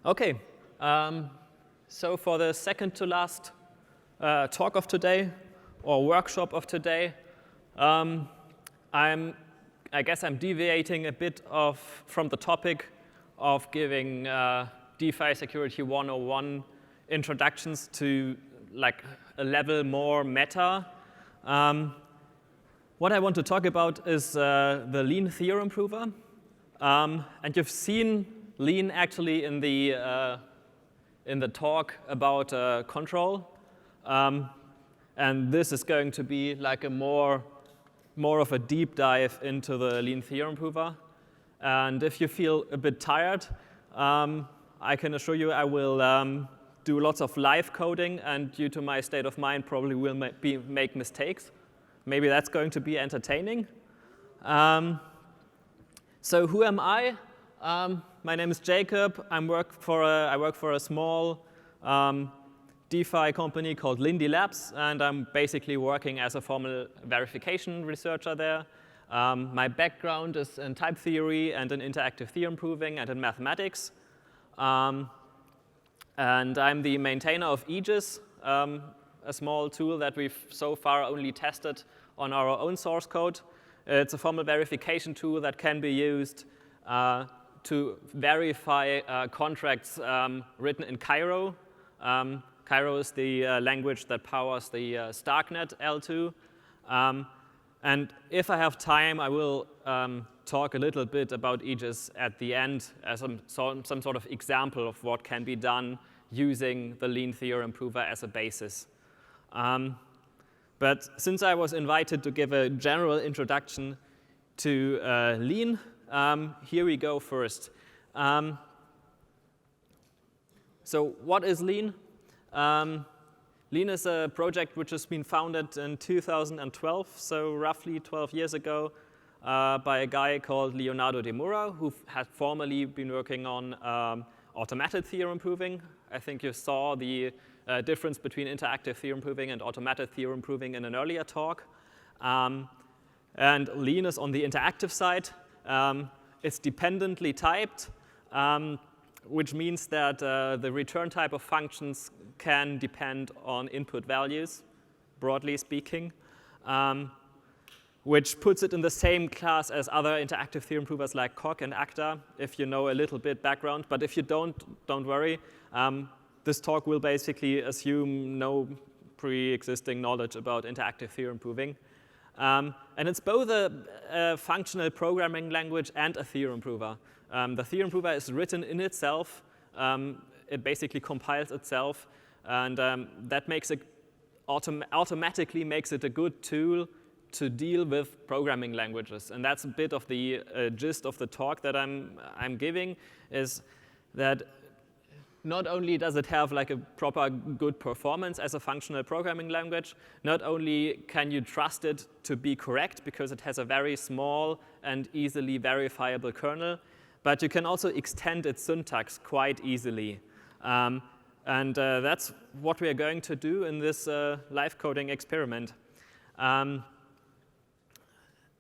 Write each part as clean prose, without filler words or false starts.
Okay, so for the second to last talk of today, or workshop of today, I guess I'm deviating a bit from the topic of giving DeFi Security 101 introductions to like a level more meta. What I want to talk about is the Lean Theorem prover. And you've seen Lean actually in the talk about control. And this is going to be like a more of a deep dive into the Lean Theorem prover. And if you feel a bit tired, I can assure you I will do lots of live coding, and due to my state of mind, probably will make mistakes. Maybe that's going to be entertaining. So who am I? My name is Jakob. I work for a small DeFi company called Lindy Labs, and I'm basically working as a formal verification researcher there. My background is in type theory and in interactive theorem proving and in mathematics. And I'm the maintainer of Aegis, a small tool that we've so far only tested on our own source code. It's a formal verification tool that can be used to verify contracts written in Cairo. Cairo is the language that powers the Starknet L2. And if I have time, I will talk a little bit about Aegis at the end as some sort of example of what can be done using the Lean Theorem prover as a basis. But since I was invited to give a general introduction to Lean, here we go first. So what is Lean? Lean is a project which has been founded in 2012, so roughly 12 years ago, by a guy called Leonardo de Moura, who had formerly been working on automated theorem proving. I think you saw the difference between interactive theorem proving and automated theorem proving in an earlier talk. And Lean is on the interactive side. It's dependently typed, which means that the return type of functions can depend on input values, broadly speaking, which puts it in the same class as other interactive theorem provers like Coq and Acta, if you know a little bit background. But if you don't worry. This talk will basically assume no pre-existing knowledge about interactive theorem proving. And it's both a functional programming language and a theorem prover. The theorem prover is written in itself. It basically compiles itself. And that makes it automatically makes it a good tool to deal with programming languages. And that's a bit of the gist of the talk that I'm giving, is that not only does it have like a proper good performance as a functional programming language, not only can you trust it to be correct because it has a very small and easily verifiable kernel, but you can also extend its syntax quite easily. And that's what we are going to do in this live coding experiment. And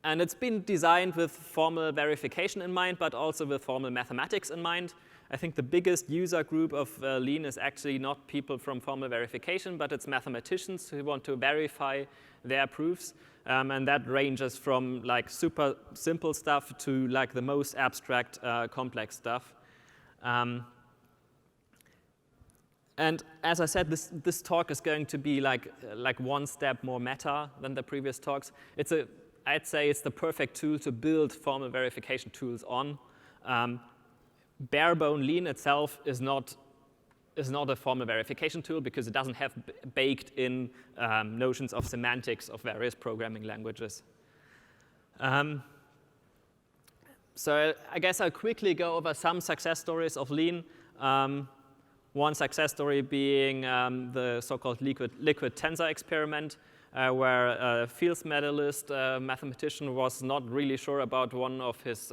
it's been designed with formal verification in mind, but also with formal mathematics in mind. I think the biggest user group of Lean is actually not people from formal verification, but it's mathematicians who want to verify their proofs. And that ranges from like super simple stuff to like the most abstract, complex stuff. And as I said, this talk is going to be like one step more meta than the previous talks. I'd say it's the perfect tool to build formal verification tools on. Barebone Lean itself is not a formal verification tool because it doesn't have baked in notions of semantics of various programming languages. So I guess I'll quickly go over some success stories of Lean. One success story being the so-called liquid tensor experiment, where a Fields medalist mathematician was not really sure about one of his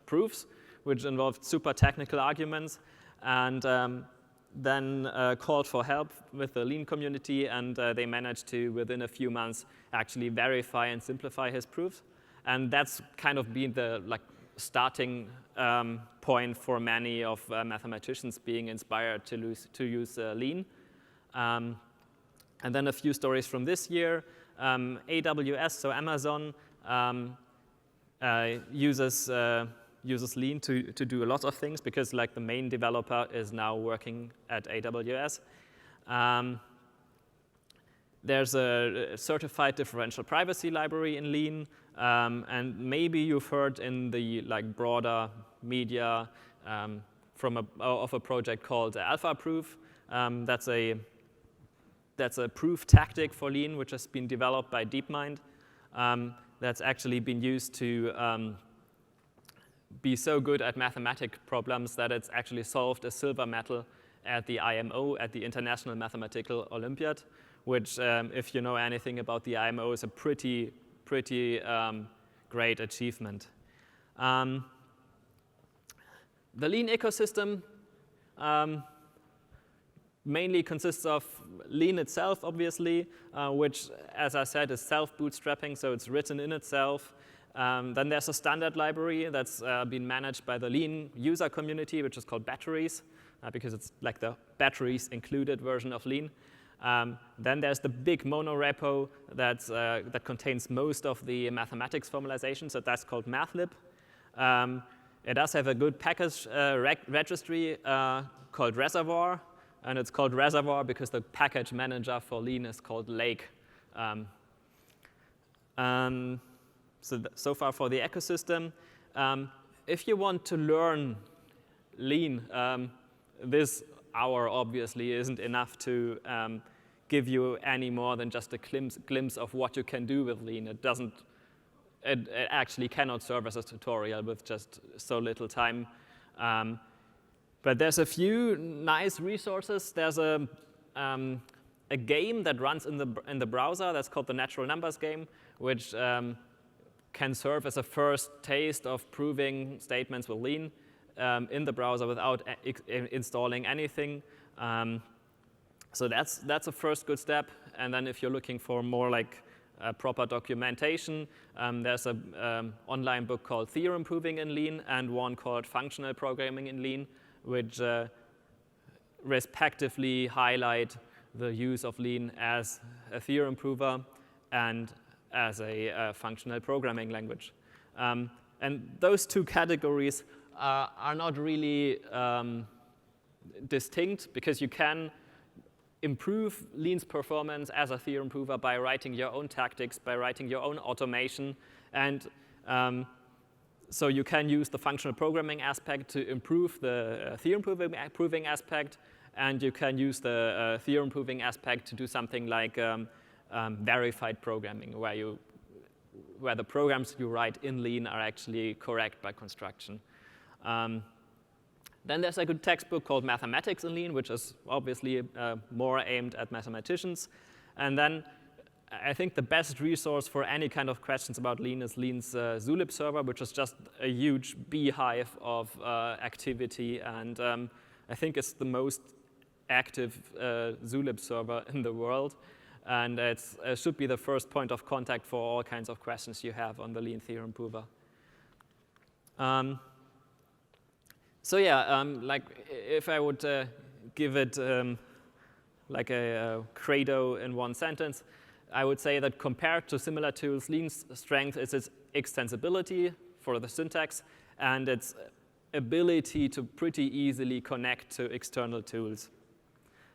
proofs, which involved super technical arguments, and then called for help with the Lean community, and they managed to, within a few months, actually verify and simplify his proofs. And that's kind of been the starting point for many of mathematicians being inspired to use Lean. And then a few stories from this year. AWS, so Amazon, uses Lean to do a lot of things because like the main developer is now working at AWS. There's a certified differential privacy library in Lean, and maybe you've heard in the like broader media of a project called Alpha Proof. That's a proof tactic for Lean, which has been developed by DeepMind. That's actually been used to be so good at mathematic problems that it's actually solved a silver medal at the IMO, at the International Mathematical Olympiad, which, if you know anything about the IMO, is a pretty great achievement. The Lean ecosystem mainly consists of Lean itself, obviously, which, as I said, is self-bootstrapping, so it's written in itself. Then there's a standard library that's been managed by the Lean user community, which is called Batteries, because it's like the batteries included version of Lean. Then there's the big monorepo that contains most of the mathematics formalization, so that's called mathlib. It does have a good package registry called Reservoir, and it's called Reservoir because the package manager for Lean is called Lake. So far for the ecosystem. If you want to learn Lean, this hour obviously isn't enough to give you any more than just a glimpse of what you can do with Lean. It actually cannot serve as a tutorial with just so little time. But there's a few nice resources. There's a game that runs in the browser that's called the Natural Numbers game, which can serve as a first taste of proving statements with Lean in the browser without installing anything. So that's a first good step. And then if you're looking for more like proper documentation, there's an online book called Theorem Proving in Lean and one called Functional Programming in Lean, which respectively highlight the use of Lean as a theorem prover and as a functional programming language. And those two categories are not really distinct because you can improve Lean's performance as a theorem prover by writing your own tactics, by writing your own automation. And so you can use the functional programming aspect to improve the theorem proving aspect, and you can use the theorem proving aspect to do something like verified programming, where the programs you write in Lean are actually correct by construction. Then there's a good textbook called Mathematics in Lean, which is obviously more aimed at mathematicians. And then I think the best resource for any kind of questions about Lean is Lean's Zulip server, which is just a huge beehive of activity. And I think it's the most active Zulip server in the world. And it should be the first point of contact for all kinds of questions you have on the Lean theorem prover. So yeah, like if I would give it like a credo in one sentence, I would say that compared to similar tools, Lean's strength is its extensibility for the syntax and its ability to pretty easily connect to external tools.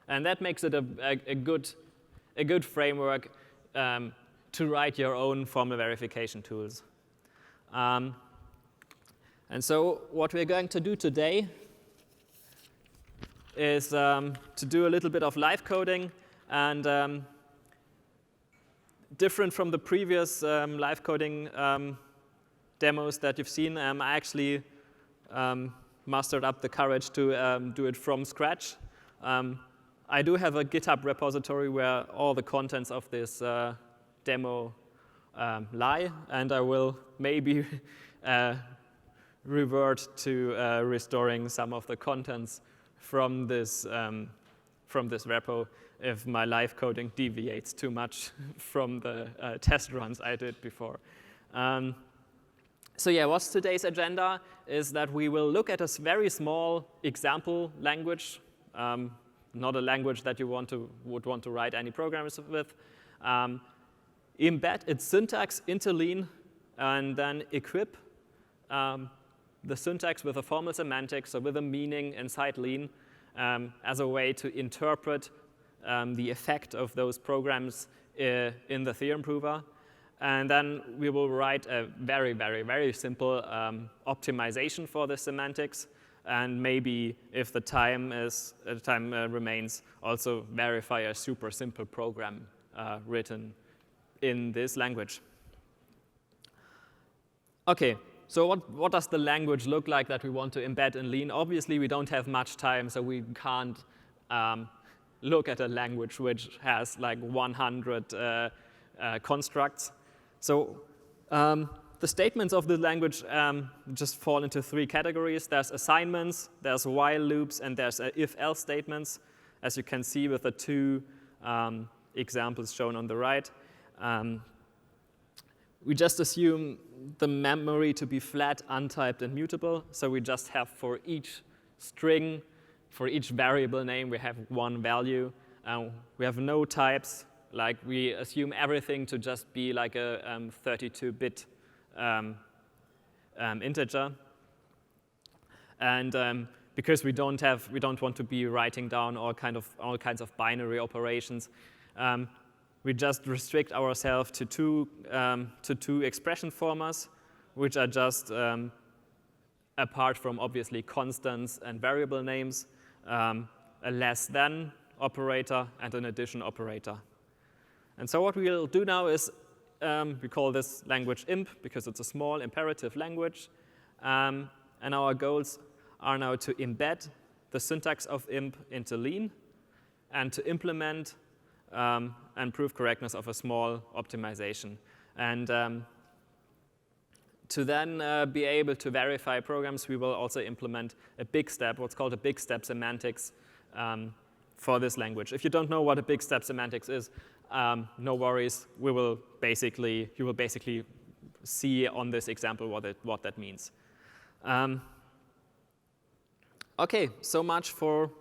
And that makes it a good framework to write your own formal verification tools. And so what we're going to do today is to do a little bit of live coding. And different from the previous live coding demos that you've seen, I actually mustered up the courage to do it from scratch. I do have a GitHub repository where all the contents of this demo lie, and I will maybe revert to restoring some of the contents from this repo if my live coding deviates too much from the test runs I did before. So yeah, what's today's agenda is that we will look at a very small example language, not a language that you would want to write any programs with, embed its syntax into Lean, and then equip the syntax with a formal semantics, so with a meaning inside Lean, as a way to interpret the effect of those programs in the Theorem prover. And then we will write a very, very, very simple optimization for the semantics, and maybe if the time remains, also verify a super simple program written in this language. Okay, so what does the language look like that we want to embed in Lean? Obviously, we don't have much time, so we can't look at a language which has like 100 constructs. So the statements of the language just fall into three categories. There's assignments, there's while loops, and there's if-else statements, as you can see with the two examples shown on the right. We just assume the memory to be flat, untyped, and mutable. So we just have for each string, for each variable name, we have one value. We have no types. Like we assume everything to just be like a 32-bit integer. And because we don't want to be writing down all kinds of binary operations, we just restrict ourselves to two expression formers, which are just apart from obviously constants and variable names, a less than operator and an addition operator. And so what we'll do now is we call this language imp because it's a small imperative language, and our goals are now to embed the syntax of imp into Lean and to implement and prove correctness of a small optimization. And to then be able to verify programs, we will also implement a big step, what's called a big step semantics for this language. If you don't know what a big step semantics is, no worries. You will basically see on this example what that means. Okay, so much for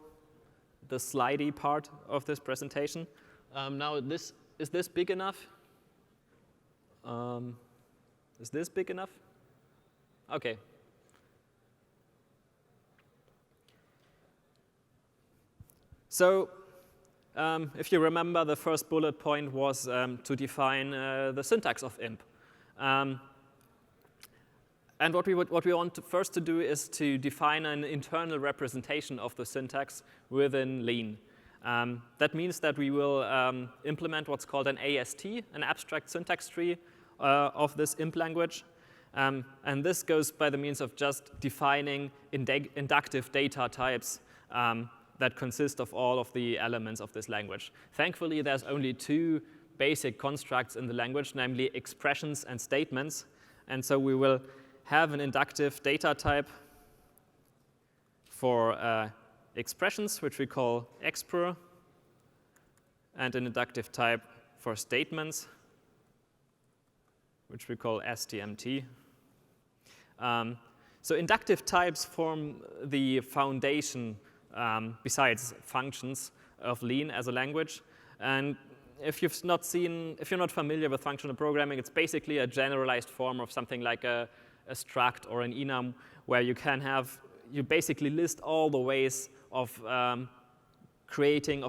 the slidey part of this presentation. Now, is this big enough? Is this big enough? Okay. So if you remember, the first bullet point was to define the syntax of imp. And what we want first to do is to define an internal representation of the syntax within Lean. That means that we will implement what's called an AST, an abstract syntax tree of this imp language. And this goes by the means of just defining inductive data types that consist of all of the elements of this language. Thankfully, there's only two basic constructs in the language, namely expressions and statements. And so we will have an inductive data type for expressions, which we call expr, and an inductive type for statements, which we call stmt. So inductive types form the foundation, besides functions, of Lean as a language. And if you're not familiar with functional programming, it's basically a generalized form of something like a struct or an enum, where you basically list all the ways of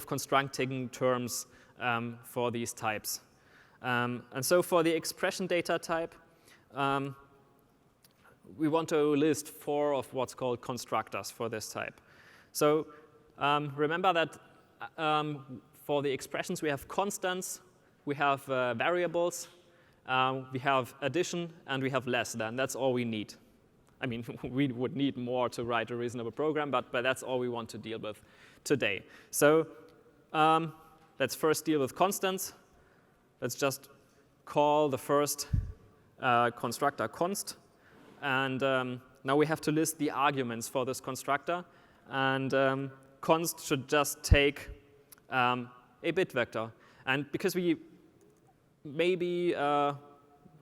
constructing terms for these types. And so for the expression data type, we want to list 4 of what's called constructors for this type. So remember that for the expressions, we have constants, we have variables, we have addition, and we have less than. That's all we need. I mean, we would need more to write a reasonable program, but that's all we want to deal with today. So let's first deal with constants. Let's just call the first constructor const. And now we have to list the arguments for this constructor. And const should just take a bit vector. And because we maybe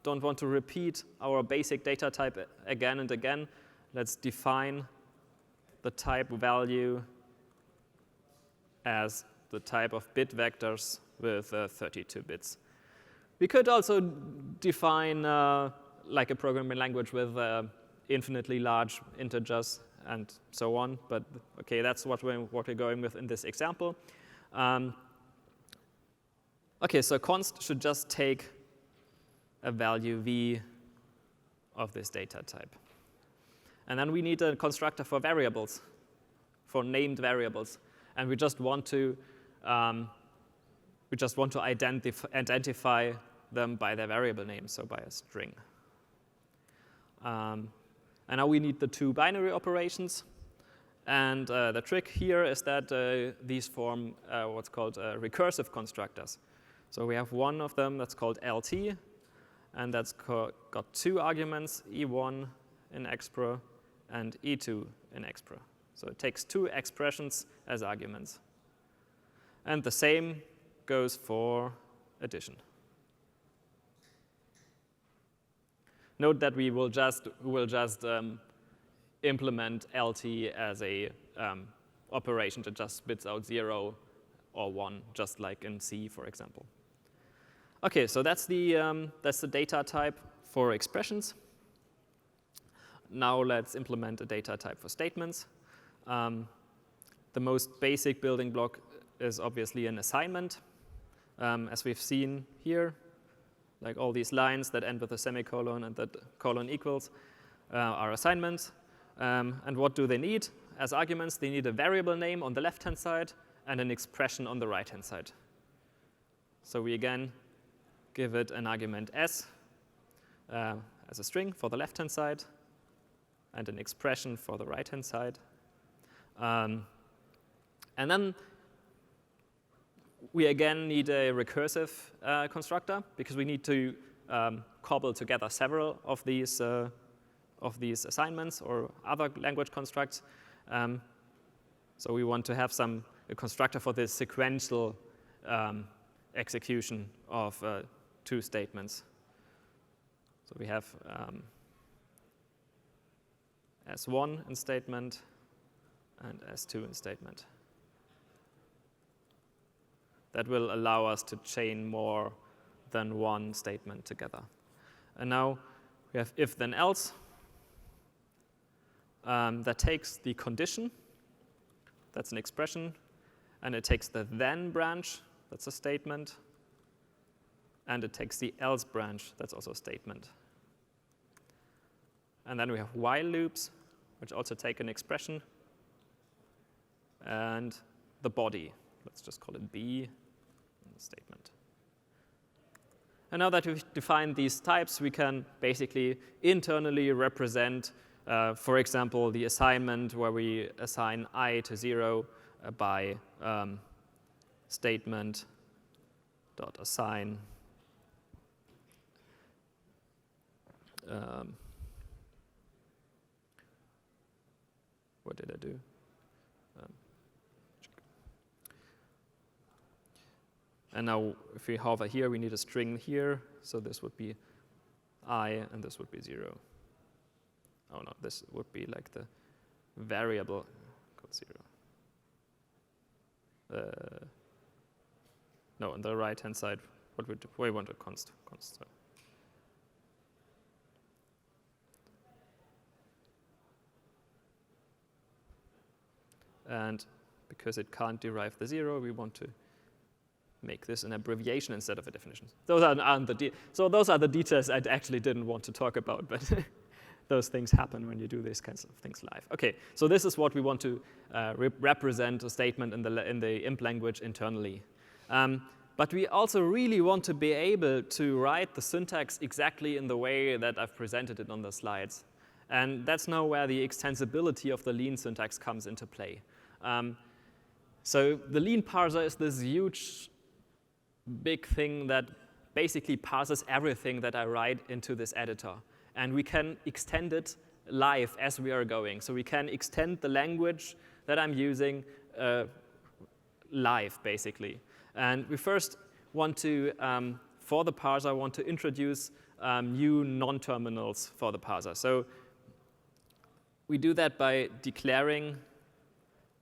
don't want to repeat our basic data type again and again, let's define the type value as the type of bit vectors with 32 bits. We could also define like a programming language with infinitely large integers and so on, but okay, that's what we're going with in this example. Okay, so const should just take a value v of this data type. And then we need a constructor for variables, for named variables. And we just want to identify them by their variable name, so by a string. And now we need the two binary operations. And the trick here is that these form what's called recursive constructors. So we have one of them that's called LT, and that's got two arguments, E1 in expr and E2 in expr. So it takes two expressions as arguments. And the same goes for addition. Note that we will just implement LT as a operation that just spits out 0 or 1, just like in C, for example. Okay, so that's the data type for expressions. Now let's implement a data type for statements. The most basic building block is obviously an assignment, as we've seen here, like all these lines that end with a semicolon and that colon equals are assignments. And what do they need? As arguments, they need a variable name on the left-hand side and an expression on the right-hand side. So we again give it an argument s as a string for the left-hand side and an expression for the right-hand side. And then we again need a recursive constructor because we need to cobble together several of these assignments or other language constructs. So we want to have a constructor for this sequential execution of two statements. So we have S1 in statement and S2 in statement. That will allow us to chain more than one statement together. And now we have if then else. That takes the condition, that's an expression, and it takes the then branch, that's a statement, and it takes the else branch, that's also a statement. And then we have while loops, which also take an expression, and the body, let's just call it B, and the statement. And now that we've defined these types, we can basically internally represent, for example, the assignment where we assign I to 0 by statement dot assign what did I do? And now if we hover here, we need a string here. So this would be I, and this would be 0. Oh no, this would be like the variable called 0. No, on the right-hand side, we want a const. So. And because it can't derive the 0, we want to make this an abbreviation instead of a definition. Those are the details I actually didn't want to talk about, but those things happen when you do these kinds of things live. Okay, so this is what we want to represent a statement in the imp language internally. But we also really want to be able to write the syntax exactly in the way that I've presented it on the slides. And that's now where the extensibility of the lean syntax comes into play. So the lean parser is this huge, big thing that basically parses everything that I write into this editor. And we can extend it live as we are going. So we can extend the language that I'm using live, basically. And we first want to, for the parser, want to introduce new non-terminals for the parser. So we do that by declaring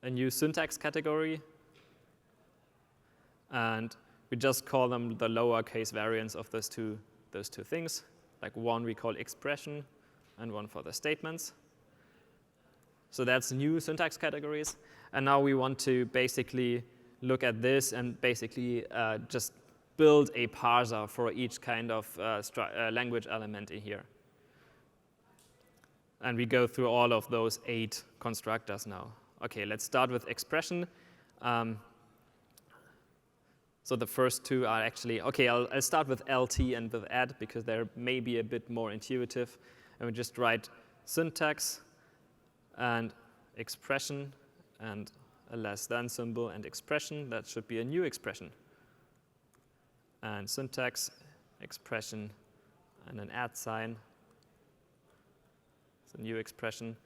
a new syntax category, and we just call them the lowercase variants of those two things. Like one we call expression, and one for the statements. So that's new syntax categories. And now we want to basically look at this and basically just build a parser for each kind of language element in here. And we go through all of those 8 constructors now. OK, let's start with expression. So the first 2 are actually, OK, I'll start with LT and with add, because they're maybe a bit more intuitive. And we just write syntax and expression and a less than symbol and expression. That should be a new expression. And syntax, expression, and an add sign. It's a new expression.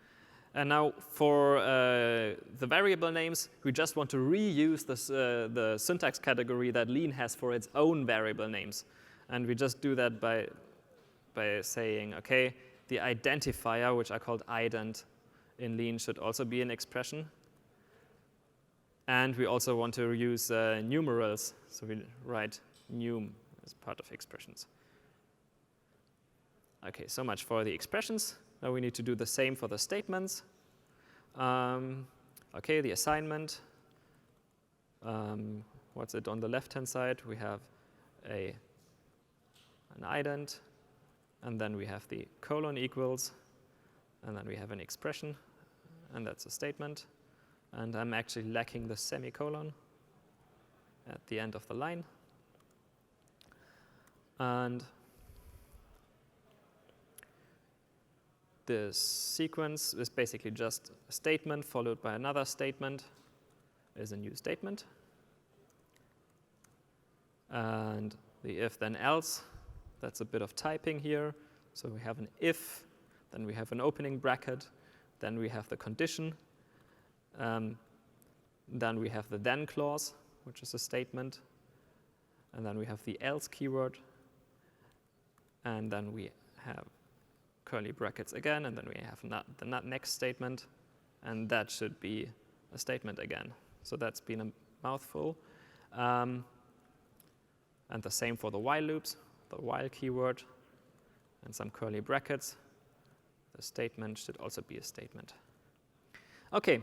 And now for the variable names, we just want to reuse the syntax category that Lean has for its own variable names. And we just do that by saying, OK, the identifier, which I called ident in Lean, should also be an expression. And we also want to use numerals. So we write num as part of expressions. OK, so much for the expressions. Now we need to do the same for the statements. OK, the assignment. What's it on the left-hand side? We have an ident. And then we have the colon equals. And then we have an expression. And that's a statement. And I'm actually lacking the semicolon at the end of the line. And the sequence is basically just a statement followed by another statement is a new statement. And the if then else, that's a bit of typing here. So we have an if, then we have an opening bracket, then we have the condition, then we have the then clause, which is a statement, and then we have the else keyword, and then we have curly brackets again, and then we have the next statement, and that should be a statement again. So that's been a mouthful. And the same for the while loops, the while keyword, and some curly brackets. The statement should also be a statement. OK.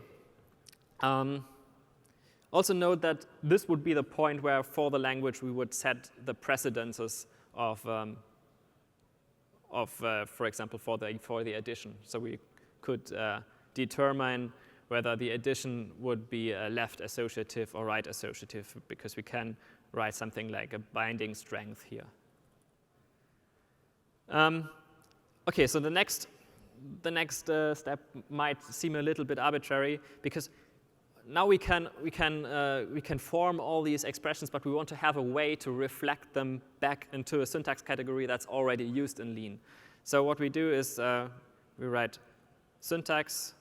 Also note that this would be the point where, for the language, we would set the precedences of for example, for the addition. So we could determine whether the addition would be a left associative or right associative, because we can write something like a binding strength here. OK, so the next step might seem a little bit arbitrary, because now we can form all these expressions, but we want to have a way to reflect them back into a syntax category that's already used in Lean. So what we do is we write syntax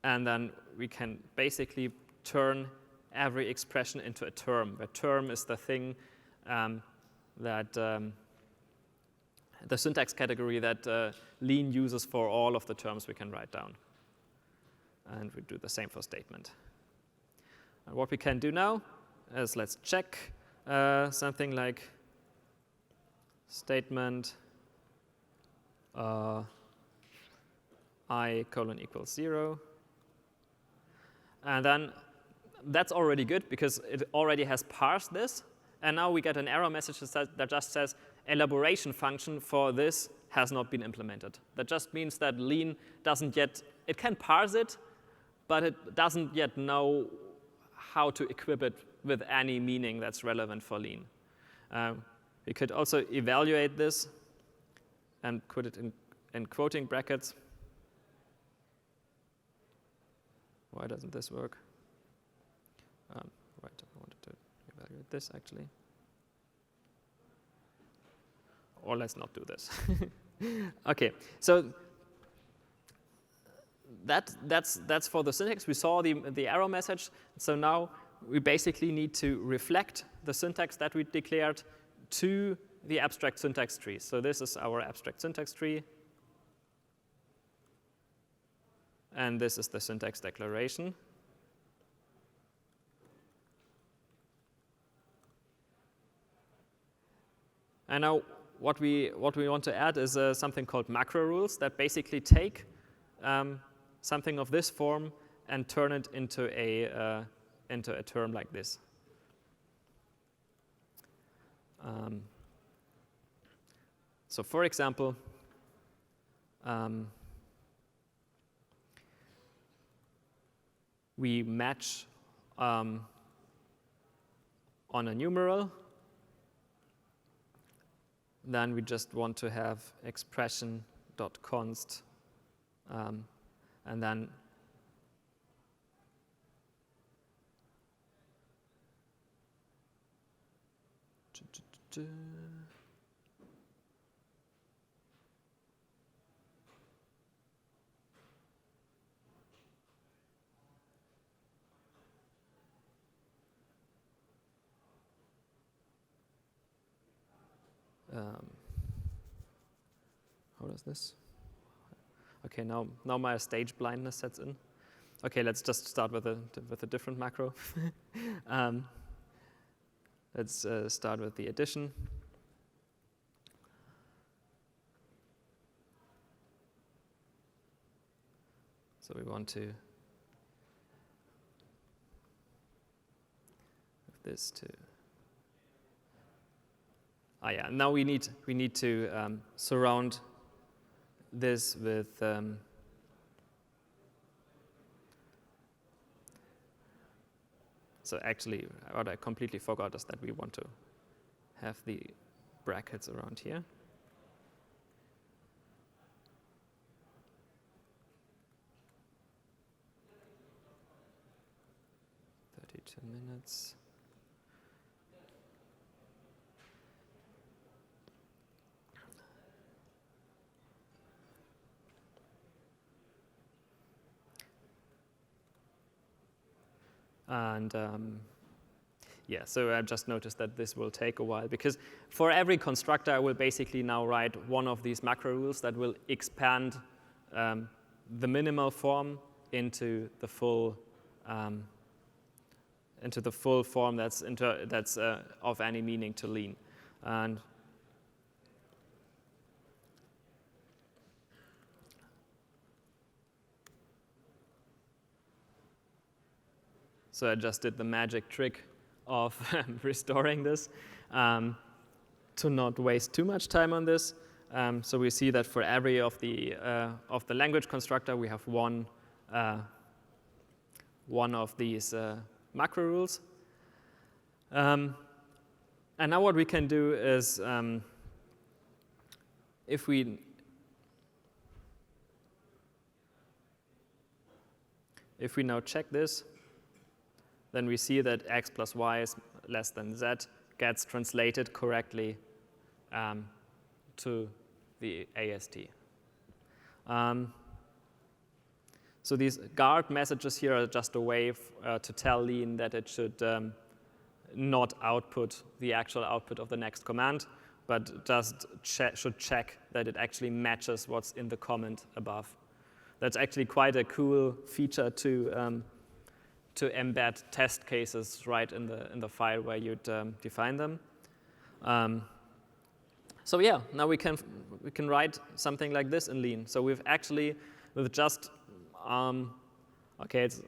and then we can basically turn every expression into a term. A term is the thing that the syntax category that Lean uses for all of the terms we can write down. And we do the same for statement. And what we can do now is let's check something like statement I colon equals 0. And then that's already good, because it already has parsed this. And now we get an error message that just says, elaboration function for this has not been implemented. That just means that Lean doesn't yet, it can parse it, but it doesn't yet know how to equip it with any meaning that's relevant for Lean. We could also evaluate this and put it in quoting brackets. Why doesn't this work? Right, I wanted to evaluate this actually. Or let's not do this. OK, so that's for the syntax. We saw the error message. So now we basically need to reflect the syntax that we declared to the abstract syntax tree. So this is our abstract syntax tree. And this is the syntax declaration. And now what we want to add is something called macro rules that basically take something of this form and turn it into a term like this. So for example, we match on a numeral. Then we just want to have expression.const, and then how does this? Okay, now my stage blindness sets in. Okay, let's just start with a different macro. Let's start with the addition. So we want to have this to. Yeah. Now we need to surround this with so actually what I completely forgot is that we want to have the brackets around here. Minutes. And yeah, so I just noticed that this will take a while because for every constructor, I will basically now write one of these macro rules that will expand the minimal form into the full form that's of any meaning to Lean. And so I just did the magic trick of restoring this to not waste too much time on this. So we see that for every of the language constructor, we have one of these macro rules. And now what we can do is if we now check this, then we see that x plus y is less than z gets translated correctly to the AST. So these guard messages here are just a way to tell Lean that it should not output the actual output of the next command, but just should check that it actually matches what's in the comment above. That's actually quite a cool feature to embed test cases right in the file where you'd define them. So yeah, now we can write something like this in Lean. So we've actually with just okay, it's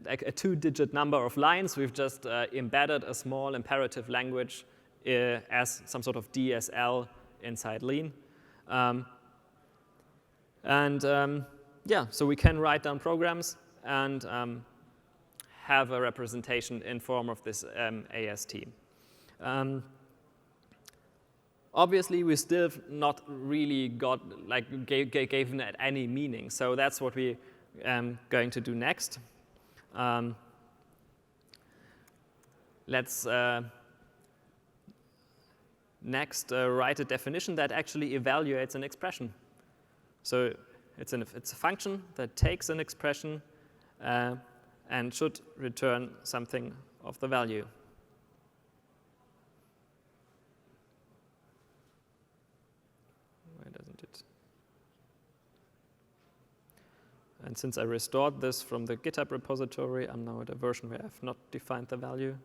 a two-digit number of lines. We've just embedded a small imperative language as some sort of DSL inside Lean. Yeah, so we can write down programs and have a representation in form of this AST. Obviously, we still not really given it any meaning. So that's what we're going to do next. Let's next write a definition that actually evaluates an expression. So it's a function that takes an expression and should return something of the value. Why doesn't it? And since I restored this from the GitHub repository, I'm now at a version where I've not defined the value.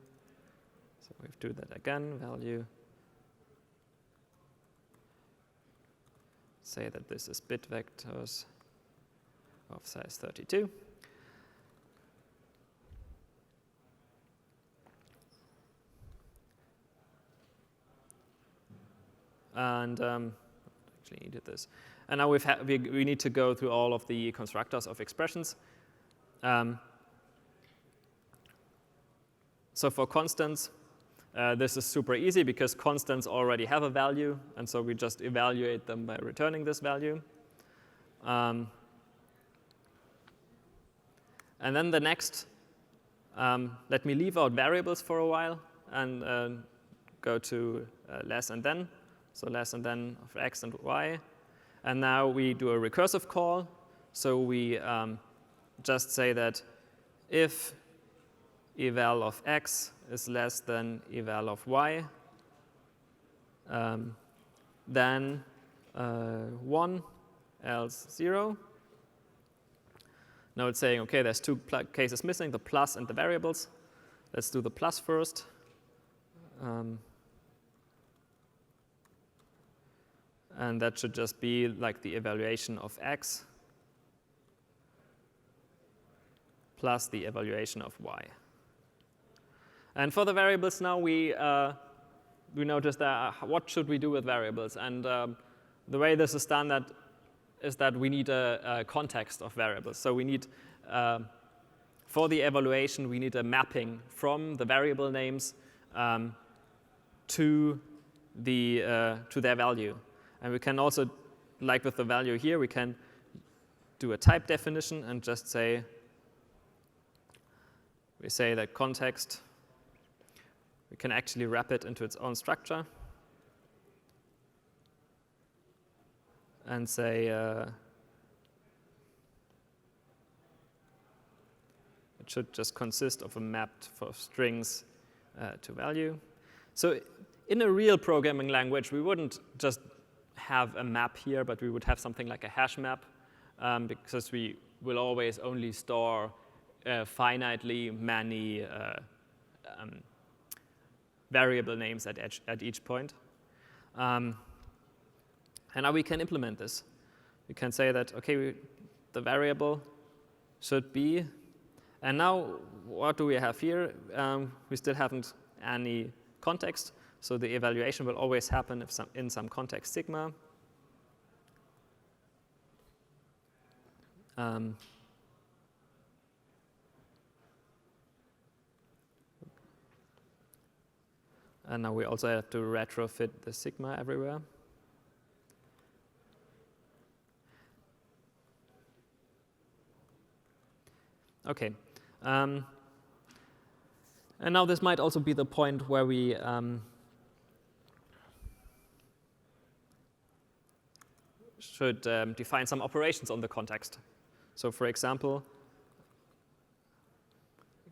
So we have to do that again, value. Say that this is bit vectors of size 32. And actually needed this. And now we need to go through all of the constructors of expressions. So for constants, this is super easy because constants already have a value, and so we just evaluate them by returning this value. And then the next, let me leave out variables for a while and go to less and then. So less and then of x and y. And now we do a recursive call. So we just say that if eval of x is less than eval of y, then 1, else 0. Now it's saying, OK, there's two cases missing, the plus and the variables. Let's do the plus first. And that should just be like the evaluation of x plus the evaluation of y. And for the variables now, we noticed that what should we do with variables? And the way this is done is that we need a context of variables. So we need, for the evaluation, we need a mapping from the variable names to their value. And we can also, like with the value here, we can do a type definition and just say, we say that context, we can actually wrap it into its own structure and say it should just consist of a map for strings to value. So in a real programming language, we wouldn't just have a map here, but we would have something like a hash map because we will always only store finitely many variable names at each point. And now we can implement this. We can say that, OK, the variable should be. And now what do we have here? We still haven't any context. So the evaluation will always happen in some context sigma. And now we also have to retrofit the sigma everywhere. OK. And now this might also be the point where we should define some operations on the context. So for example,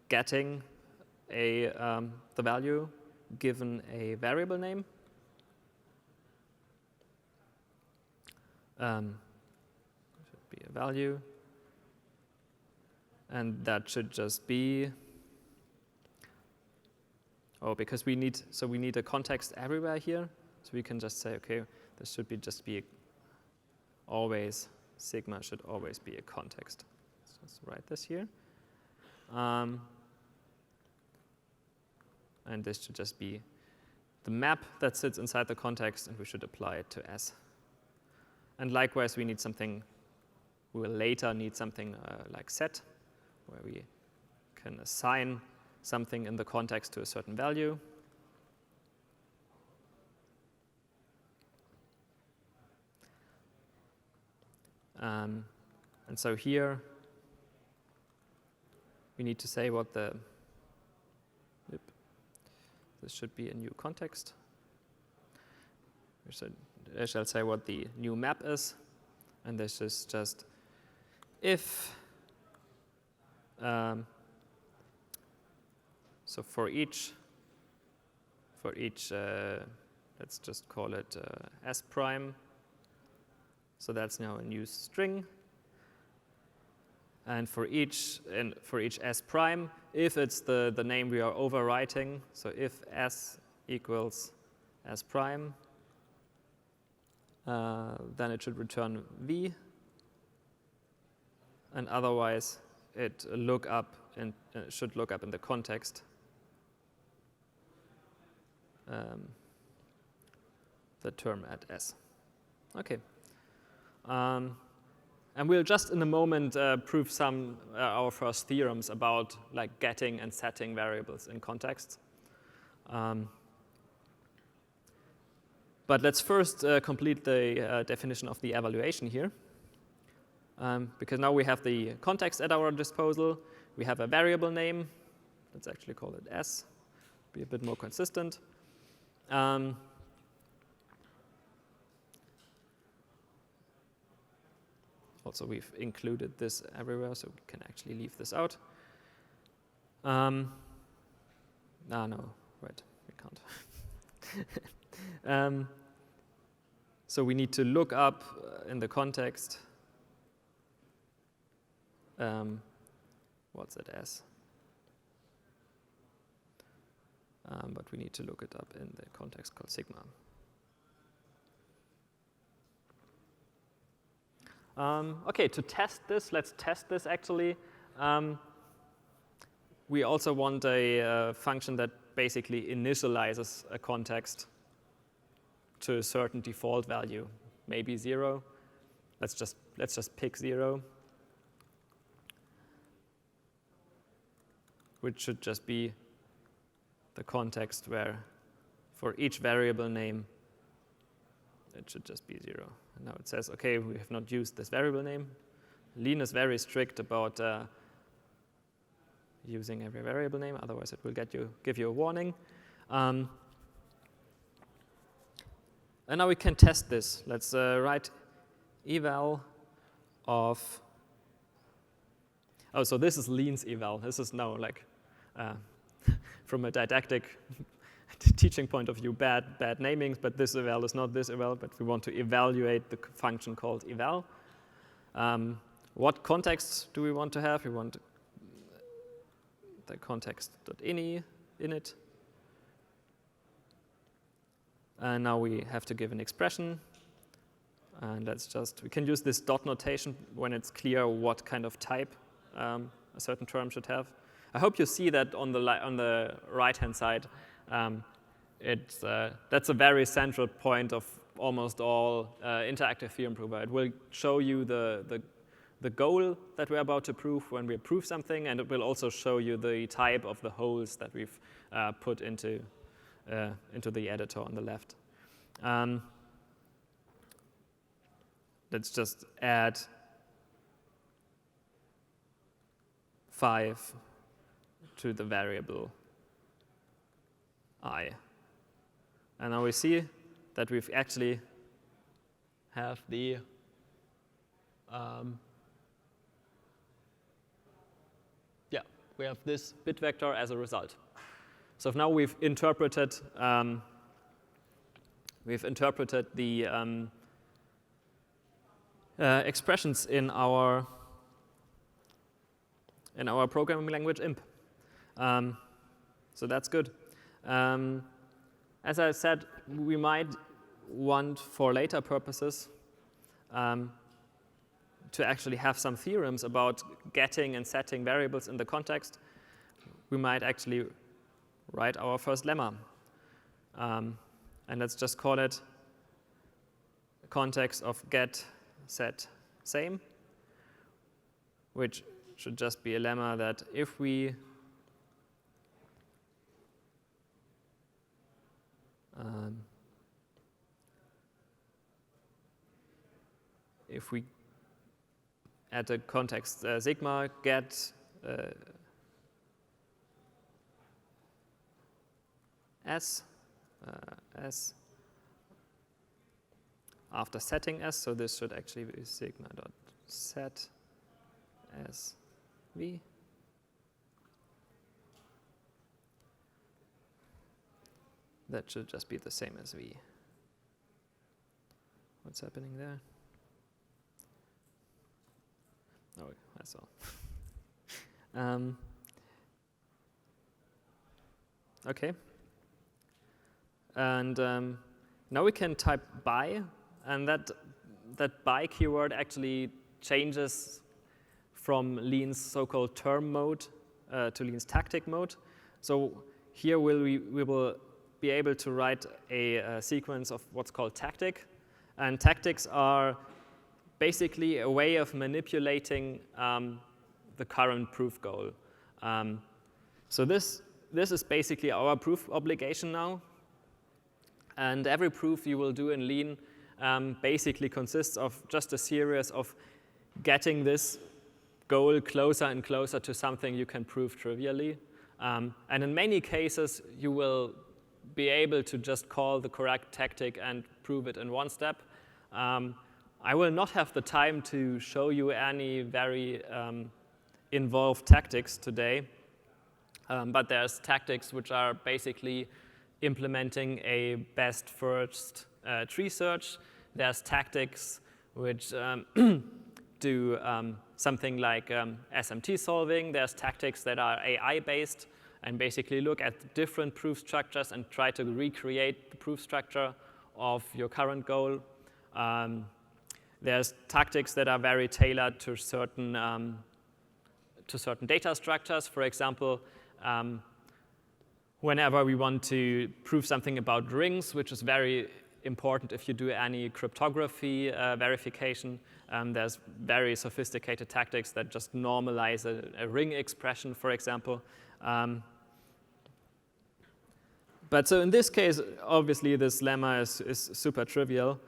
getting the value given a variable name. Should be a value. And that should just be, because we need a context everywhere here. So we can just say, OK, this should just be always, sigma should always be a context. Let's just write this here. And this should just be the map that sits inside the context, and we should apply it to S. And likewise, we need something, we will later need something like set, where we can assign something in the context to a certain value. And so here, we need to say what the, this should be a new context. I shall say what the new map is. And this is just if So for each let's just call it S prime. So that's now a new string. And for each S prime, if it's the name we are overwriting, so if S equals S prime, then it should return V. And otherwise, it should look up in the context the term at S. Okay. And we'll just in a moment prove some our first theorems about like getting and setting variables in context. But let's first complete the definition of the evaluation here. Because now we have the context at our disposal. We have a variable name. Let's actually call it S, be a bit more consistent. Also, we've included this everywhere, so we can actually leave this out. No, right, we can't. So we need to look up in the context what's at S. But we need to look it up in the context called sigma. Okay, to test this, let's test this actually. We also want a function that basically initializes a context to a certain default value, maybe 0. Let's just pick 0, which should just be the context where for each variable name it should just be 0. And now it says, okay, we have not used this variable name. Lean is very strict about using every variable name, otherwise it will give you a warning. And now we can test this. Let's write eval of, oh, so this is Lean's eval. This is now like, from a didactic teaching point of view, bad namings, but this eval is not this eval, but we want to evaluate the function called eval. What context do we want to have? We want the context.ini in it. And now we have to give an expression. And we can use this dot notation when it's clear what kind of type a certain term should have. I hope you see that on the right-hand side. That's a very central point of almost all interactive theorem prover. It will show you the goal that we're about to prove when we prove something, and it will also show you the type of the holes that we've put into the editor on the left. Let's just add 5 to the variable I. And now we see that we've actually have the we have this bit vector as a result. So now we've interpreted the expressions in our programming language imp. So that's good. As I said, we might want for later purposes to actually have some theorems about getting and setting variables in the context. We might actually write our first lemma. And let's just call it context of get, set, same, which should just be a lemma that if we at the context sigma get s after setting s, so this should actually be sigma dot set s v. that should just be the same as v. What's happening there? Oh, that's all. Okay. And now we can type by, and that by keyword actually changes from Lean's so-called term mode to Lean's tactic mode. So here we will be able to write a sequence of what's called tactic. And tactics are basically a way of manipulating the current proof goal. So this is basically our proof obligation now. And every proof you will do in Lean basically consists of just a series of getting this goal closer and closer to something you can prove trivially. And in many cases, you will be able to just call the correct tactic and prove it in one step. I will not have the time to show you any very involved tactics today, but there's tactics which are basically implementing a best first tree search. There's tactics which do something like SMT solving. There's tactics that are AI-based and basically look at different proof structures and try to recreate the proof structure of your current goal. There's tactics that are very tailored to certain data structures. For example, whenever we want to prove something about rings, which is very important if you do any cryptography verification, there's very sophisticated tactics that just normalize a ring expression, for example. But so in this case, obviously, this lemma is super trivial.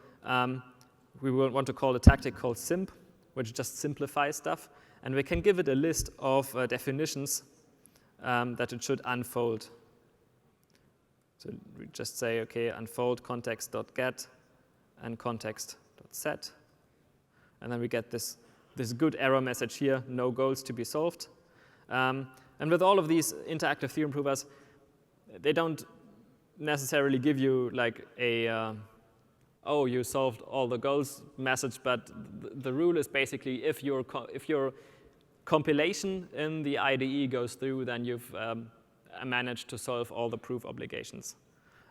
We will want to call a tactic called simp, which just simplifies stuff. And we can give it a list of definitions that it should unfold. So we just say, OK, unfold context.get and context.set. And then we get this good error message here, no goals to be solved. And with all of these interactive theorem provers, they don't necessarily give you like a, oh, you solved all the goals message, but the rule is basically if your compilation in the IDE goes through, then you've managed to solve all the proof obligations.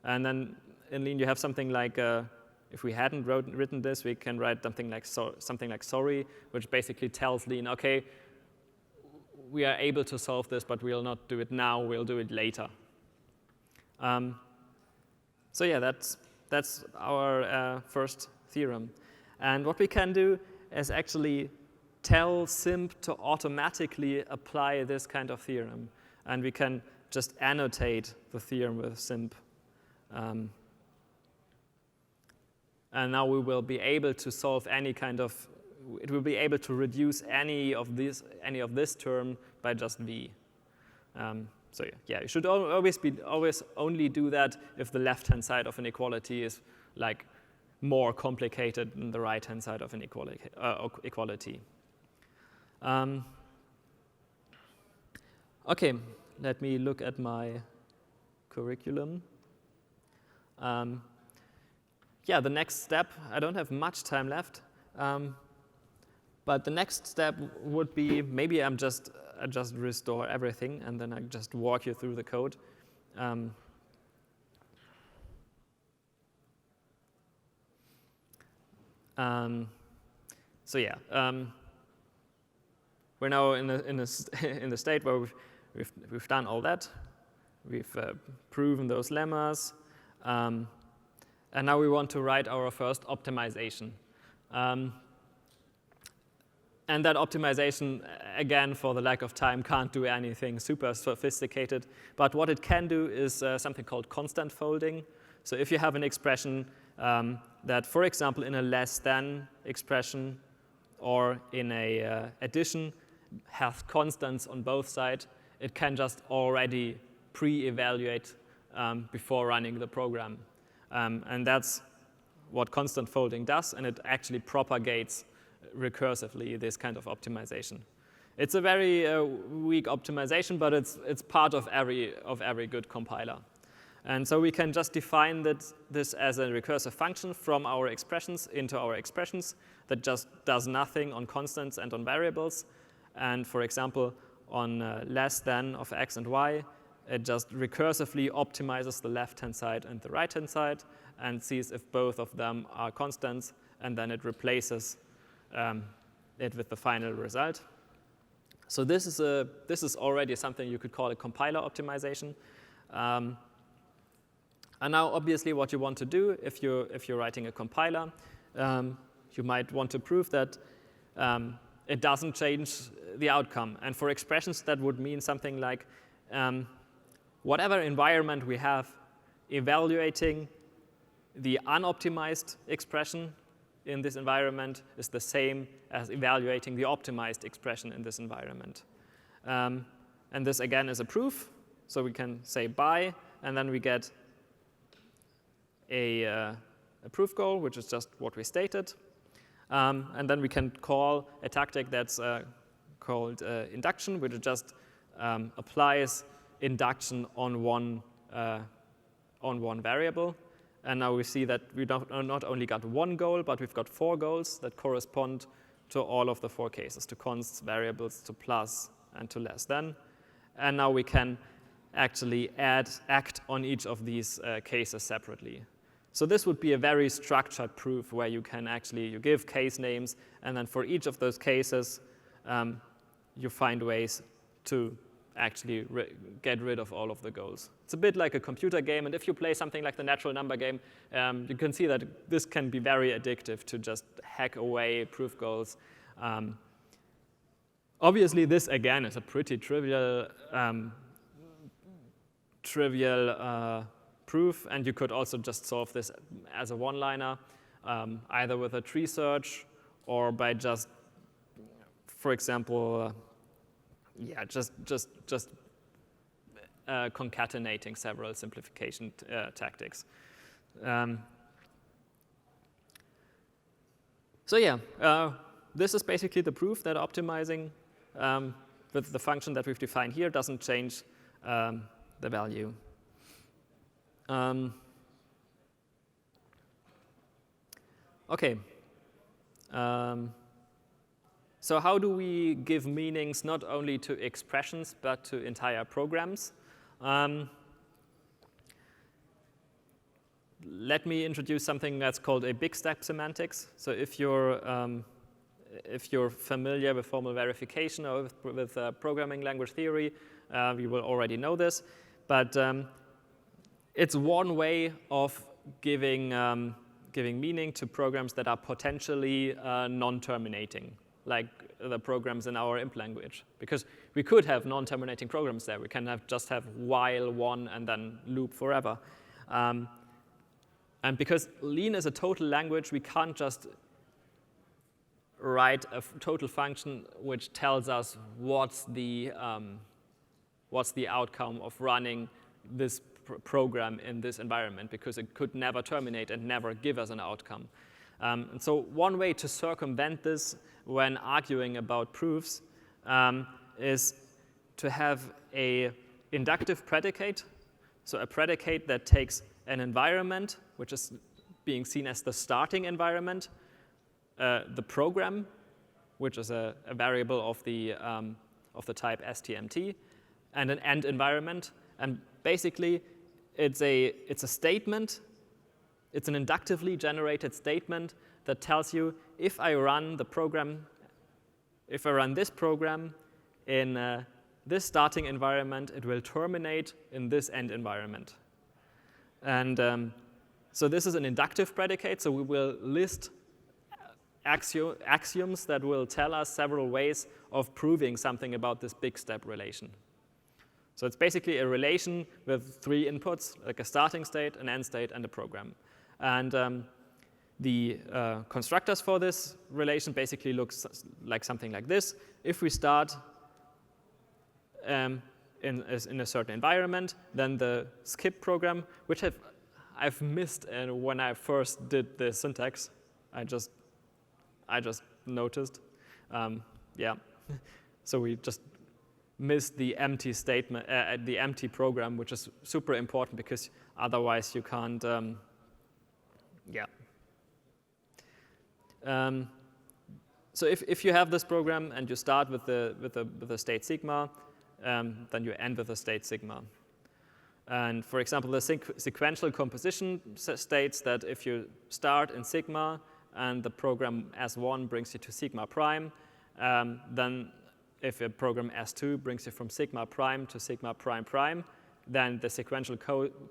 And then in Lean, you have something like, if we hadn't written this, we can write something like sorry, which basically tells Lean, OK, we are able to solve this, but we'll not do it now. We'll do it later. So yeah, that's our first theorem. And what we can do is actually tell simp to automatically apply this kind of theorem. And we can just annotate the theorem with simp. And now we will be able to solve any kind of, it will be able to reduce any of this term by just v. So yeah, you should always only do that if the left-hand side of an equality is like more complicated than the right-hand side of an equality. OK, let me look at my curriculum. Yeah, the next step, I don't have much time left, but the next step would be maybe I just restore everything and then I just walk you through the code. So yeah, we're now in the state where we've done all that. We've proven those lemmas. And now we want to write our first optimization. And that optimization, again, for the lack of time, can't do anything super sophisticated. But what it can do is something called constant folding. So if you have an expression that, for example, in a less than expression or in a addition has constants on both sides, it can just already pre-evaluate before running the program. And that's what constant folding does, and it actually propagates recursively this kind of optimization. It's a very weak optimization, but it's part of every good compiler. And so we can just define this as a recursive function from our expressions into our expressions that just does nothing on constants and on variables. And for example, on less than of x and y, it just recursively optimizes the left-hand side and the right-hand side and sees if both of them are constants, and then it replaces it with the final result. So this is already something you could call a compiler optimization. And now, obviously, what you want to do if you're writing a compiler, you might want to prove that it doesn't change the outcome. And for expressions, that would mean something like whatever environment we have, evaluating the unoptimized expression in this environment is the same as evaluating the optimized expression in this environment. And this, again, is a proof. So we can say by, and then we get a proof goal, which is just what we stated. And then we can call a tactic that's called induction, which just applies induction on one variable. And now we see that we not only got one goal, but we've got 4 goals that correspond to all of the 4 cases, to consts, variables, to plus, and to less than. And now we can actually act on each of these cases separately. So this would be a very structured proof where you can you give case names, and then for each of those cases, you find ways to actually get rid of all of the goals. It's a bit like a computer game, and if you play something like the natural number game, you can see that this can be very addictive to just hack away proof goals. Obviously, this, again, is a pretty trivial proof, and you could also just solve this as a one-liner, either with a tree search or by just, for example, concatenating several simplification tactics. This is basically the proof that optimizing with the function that we've defined here doesn't change the value. So how do we give meanings not only to expressions but to entire programs? Let me introduce something that's called a big step semantics. So if you're familiar with formal verification or with programming language theory, you will already know this. But it's one way of giving meaning to programs that are potentially non-terminating, like the programs in our imp language. Because we could have non-terminating programs there. We can just have while one and then loop forever. And because Lean is a total language, we can't just write a total function which tells us what's the outcome of running this program in this environment, because it could never terminate and never give us an outcome. And so one way to circumvent this when arguing about proofs is to have an inductive predicate, so a predicate that takes an environment, which is being seen as the starting environment, the program, which is a variable of the type stmt, and an end environment. And basically, it's a statement. It's an inductively generated statement that tells you if I run this program in this starting environment, it will terminate in this end environment. And so this is an inductive predicate. So we will list axioms that will tell us several ways of proving something about this big step relation. So it's basically a relation with 3 inputs, like a starting state, an end state, and a program. And the constructors for this relation basically looks like something like this. If we start in a certain environment, then the skip program, which I've missed when I first did the syntax, I just noticed. So we just miss the empty statement, the empty program, which is super important because otherwise you can't. So if you have this program and you start with the state sigma, then you end with the state sigma. And for example, the sequential composition states that if you start in sigma and the program S1 brings you to sigma prime, then if a program S2 brings you from sigma prime to sigma prime prime, then the sequential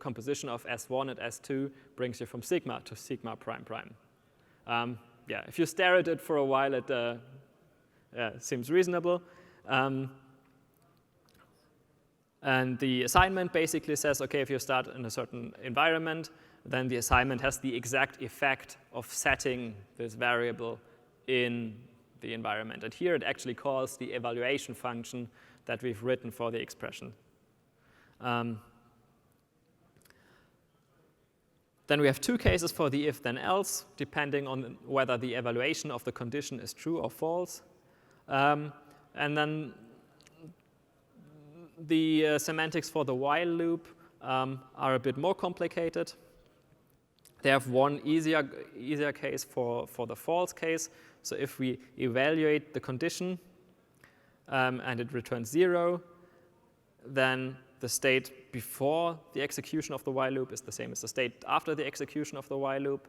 composition of S1 and S2 brings you from sigma to sigma prime prime. If you stare at it for a while, it seems reasonable. And the assignment basically says, okay, if you start in a certain environment, then the assignment has the exact effect of setting this variable in the environment. And here it actually calls the evaluation function that we've written for the expression. Then we have two cases for the if then else, depending on whether the evaluation of the condition is true or false. And then the semantics for the while loop are a bit more complicated. They have one easier case for the false case. So if we evaluate the condition and it returns 0, then the state before the execution of the while loop is the same as the state after the execution of the while loop.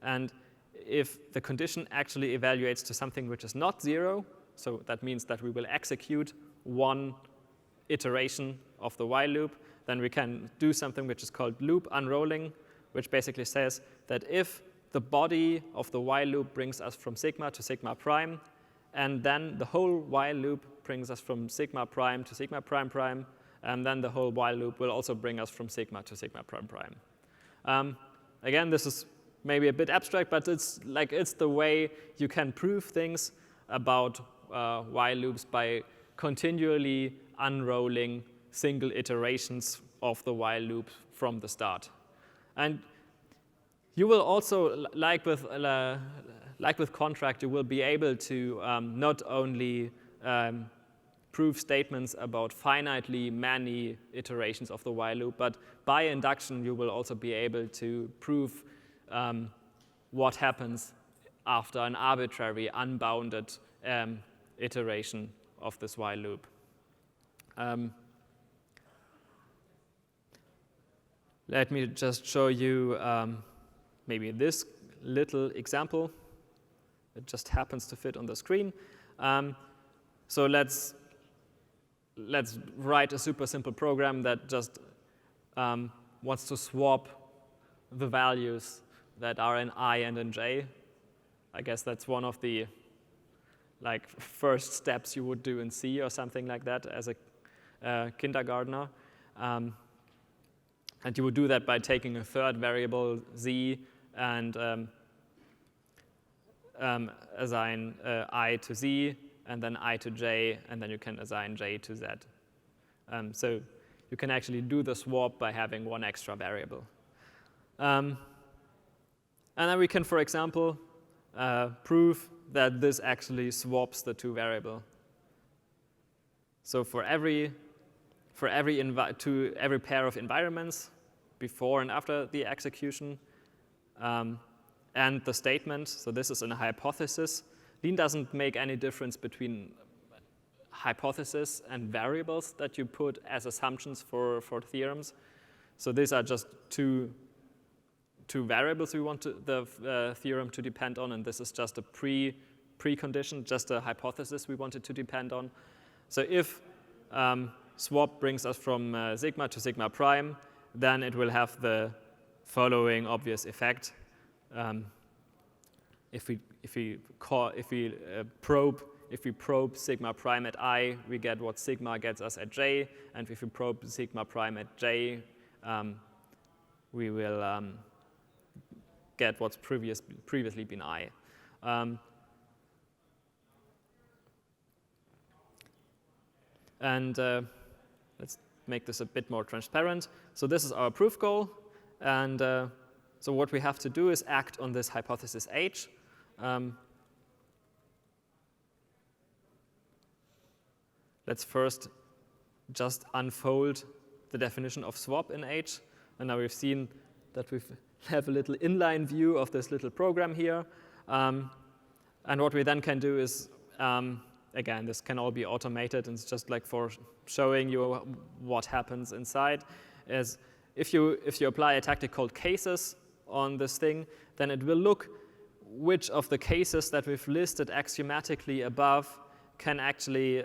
And if the condition actually evaluates to something which is not 0, so that means that we will execute one iteration of the while loop, then we can do something which is called loop unrolling, which basically says that if the body of the while loop brings us from sigma to sigma prime, and then the whole while loop brings us from sigma prime to sigma prime prime, and then the whole while loop will also bring us from sigma to sigma prime prime. Again, this is maybe a bit abstract, but it's the way you can prove things about while loops by continually unrolling single iterations of the while loop from the start. And you will also, like with contract, you will be able to not only prove statements about finitely many iterations of the while loop, but by induction you will also be able to prove what happens after an arbitrary, unbounded iteration of this while loop. Let me just show you maybe this little example. It just happens to fit on the screen. So let's write a super simple program that just wants to swap the values that are in I and in j. I guess that's one of the first steps you would do in C or something like that as a kindergartner. And you would do that by taking a third variable z and assign I to z, and then I to j, and then you can assign j to z. So you can actually do the swap by having one extra variable. And then we can, for example, prove that this actually swaps the two variables. So for every pair of environments before and after the execution, and the statement, so this is a hypothesis. Lean doesn't make any difference between hypothesis and variables that you put as assumptions for theorems. So these are just two variables we want the theorem to depend on, and this is just a precondition, just a hypothesis we want it to depend on. So if swap brings us from sigma to sigma prime, then it will have the following obvious effect. If we probe sigma prime at I, we get what sigma gets us at j, and if we probe sigma prime at j, we will get what's previously been I. And let's make this a bit more transparent. So this is our proof goal, and so what we have to do is act on this hypothesis H. Let's first just unfold the definition of swap in H. And now we've seen that we have a little inline view of this little program here. And what we then can do is, again, this can all be automated, and it's just like for showing you what happens inside, is if you apply a tactic called cases on this thing, then it will look which of the cases that we've listed axiomatically above can actually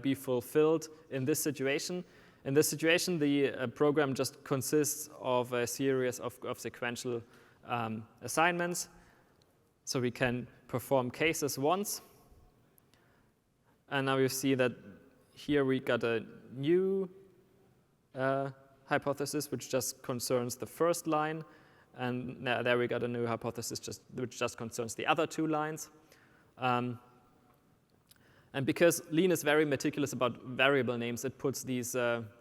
be fulfilled in this situation. In this situation, the program just consists of a series of sequential assignments. So we can perform cases once. And now you see that here we got a new hypothesis, which just concerns the first line. And there we got a new hypothesis which just concerns the other two lines. And because Lean is very meticulous about variable names, it puts these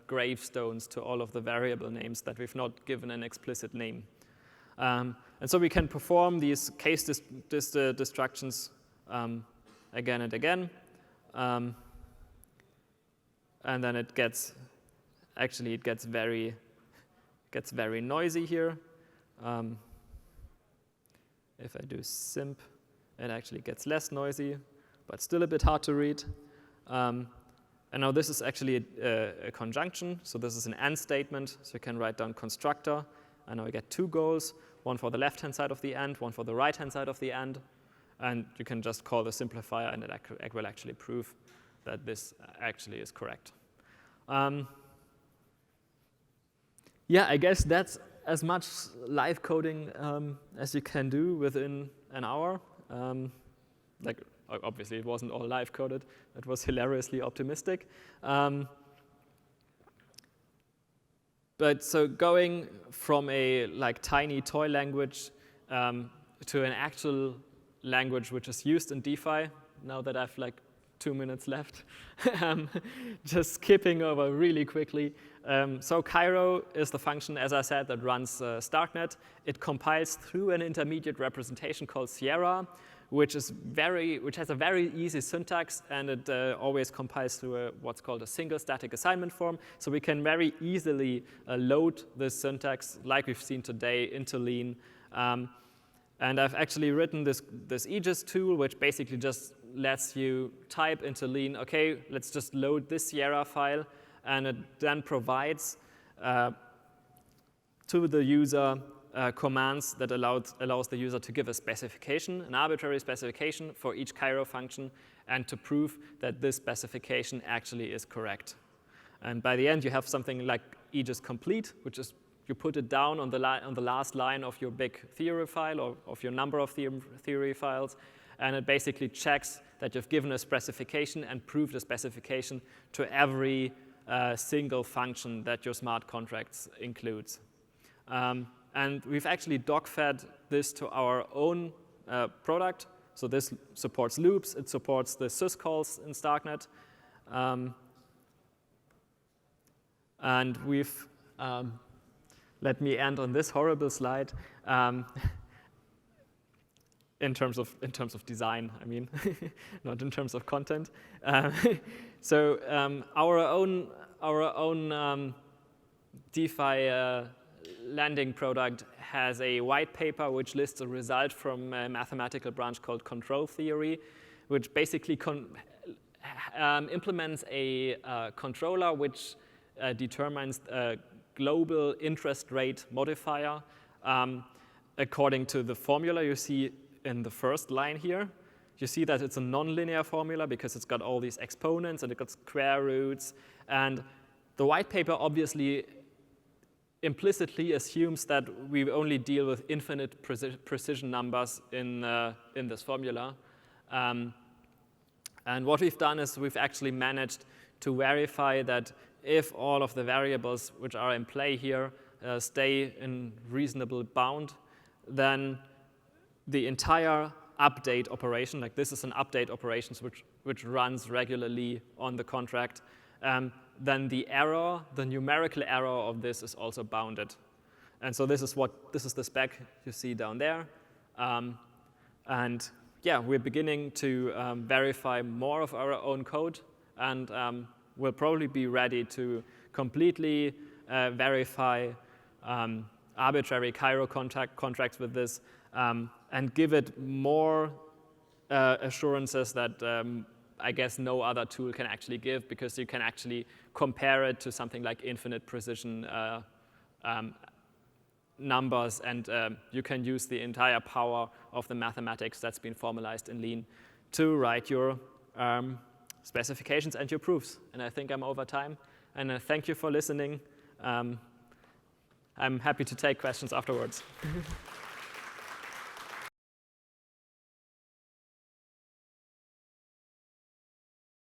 gravestones to all of the variable names that we've not given an explicit name. And so we can perform these case destructions again and again. And then it gets very noisy here. If I do simp, it actually gets less noisy, but still a bit hard to read. And now this is actually a conjunction. So this is an AND statement. So you can write down constructor. And now we get two goals, one for the left-hand side of the AND, one for the right-hand side of the AND. And you can just call the simplifier, and it will actually prove that this actually is correct. Yeah, I guess that's as much live coding as you can do within an hour. Like, obviously, it wasn't all live coded. It was hilariously optimistic. But so going from a tiny toy language to an actual language which is used in DeFi, now that I've 2 minutes left, just skipping over really quickly. So Cairo is the function, as I said, that runs Starknet. It compiles through an intermediate representation called Sierra, which has a very easy syntax, and it always compiles through what's called a single static assignment form. So we can very easily load this syntax, like we've seen today, into Lean. And I've actually written this Aegis tool, which basically just lets you type into Lean, OK, let's just load this Sierra file, and it then provides to the user commands that allows the user to give a specification, an arbitrary specification for each Cairo function, and to prove that this specification actually is correct. And by the end, you have something like Aegis complete, which is you put it down on the last line of your big theory file or of your number of theory files, and it basically checks that you've given a specification and proved a specification to every single function that your smart contracts includes. And we've actually dog-fed this to our own product. So this supports loops. It supports the syscalls in Starknet. And we've, let me end on this horrible slide. In terms of design, I mean, not in terms of content. So our own DeFi landing product has a white paper which lists a result from a mathematical branch called control theory, which basically implements a controller which determines a global interest rate modifier according to the formula you see in the first line here. You see that it's a nonlinear formula because it's got all these exponents and it got square roots. And the white paper obviously implicitly assumes that we only deal with infinite precision numbers in this formula. And what we've done is we've actually managed to verify that if all of the variables which are in play here stay in reasonable bound, then the entire update operation, like this is an update operation which runs regularly on the contract, then the error, the numerical error of this is also bounded. And so this is the spec you see down there. And yeah, we're beginning to verify more of our own code and will probably be ready to completely verify arbitrary Cairo contracts with this and give it more assurances that I guess no other tool can actually give, because you can actually compare it to something like infinite precision numbers, and you can use the entire power of the mathematics that's been formalized in Lean to write your specifications and your proofs. And I think I'm over time. And thank you for listening. I'm happy to take questions afterwards.